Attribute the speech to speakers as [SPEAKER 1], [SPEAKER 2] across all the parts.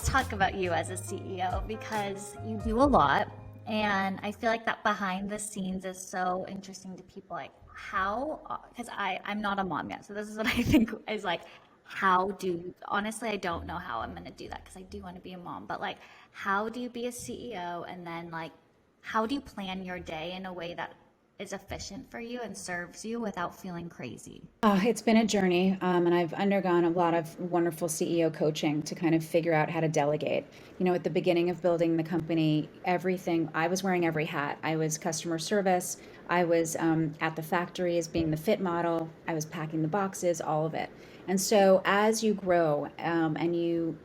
[SPEAKER 1] let's talk about you as a CEO because you do a lot. And I feel like that behind the scenes is so interesting to people. Like, how, because I'm not a mom yet. So this is what I think is like, how do, honestly, I don't know how I'm going to do that because I do want to be a mom. But like, how do you be a CEO? And then, like, how do you plan your day in a way that is efficient for you and serves you without feeling crazy?
[SPEAKER 2] It's been a journey, and I've undergone a lot of wonderful CEO coaching to kind of figure out how to delegate. You know, at the beginning of building the company, everything, I was wearing every hat. I was customer service, I was at the factories being the fit model, I was packing the boxes, all of it. And so as you grow and you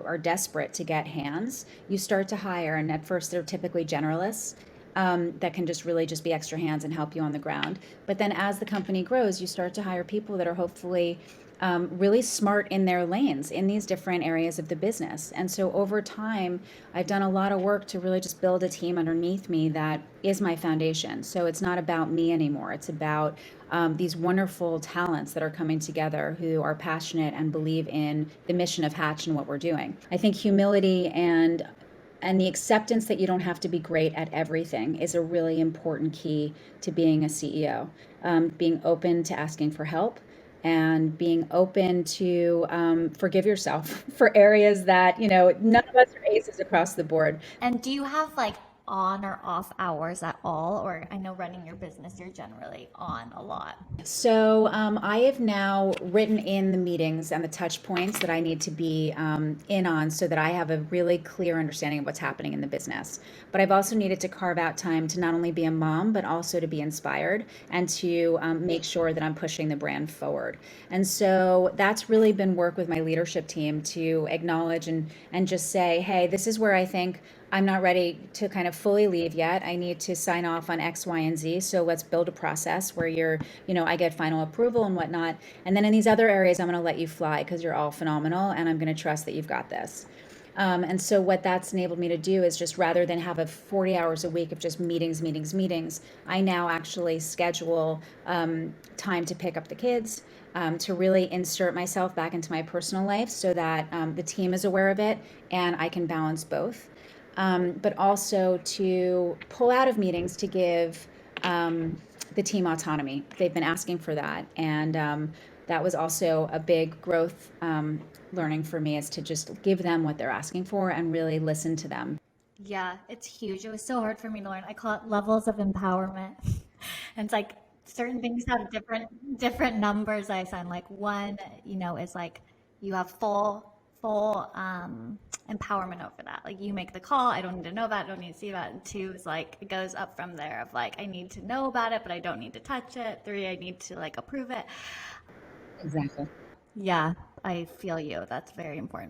[SPEAKER 2] are desperate to get hands, you start to hire, and at first they're typically generalists that can just really just be extra hands and help you on the ground. But then as the company grows, you start to hire people that are hopefully really smart in their lanes in these different areas of the business. And so over time, I've done a lot of work to really just build a team underneath me that is my foundation. So it's not about me anymore. It's about these wonderful talents that are coming together who are passionate and believe in the mission of Hatch and what we're doing. I think humility and the acceptance that you don't have to be great at everything is a really important key to being a CEO. Being open to asking for help and being open to forgive yourself for areas that, none of us are aces across the board.
[SPEAKER 1] And do you have like on or off hours at all? Or I know running your business, you're generally on a lot.
[SPEAKER 2] So I have now written in the meetings and the touch points that I need to be in on so that I have a really clear understanding of what's happening in the business. But I've also needed to carve out time to not only be a mom, but also to be inspired and to make sure that I'm pushing the brand forward. And so that's really been work with my leadership team to acknowledge and just say, hey, this is where I think I'm not ready to kind of fully leave yet. I need to sign off on X, Y, and Z. So let's build a process where I get final approval and whatnot. And then in these other areas, I'm going to let you fly because you're all phenomenal and I'm going to trust that you've got this. And so what that's enabled me to do is just rather than have a 40 hours a week of just meetings, meetings, meetings, I now actually schedule time to pick up the kids, to really insert myself back into my personal life so that the team is aware of it and I can balance both. But also to pull out of meetings to give the team autonomy. They've been asking for that. And that was also a big growth learning for me is to just give them what they're asking for and really listen to them.
[SPEAKER 1] Yeah, it's huge. It was so hard for me to learn. I call it levels of empowerment. And it's like certain things have different numbers. I find like one, is like you have full empowerment over that. Like you make the call, I don't need to know about it, I don't need to see about it. And two is like it goes up from there of like I need to know about it, but I don't need to touch it. Three, I need to like approve it.
[SPEAKER 2] Exactly.
[SPEAKER 1] Yeah, I feel you. That's very important.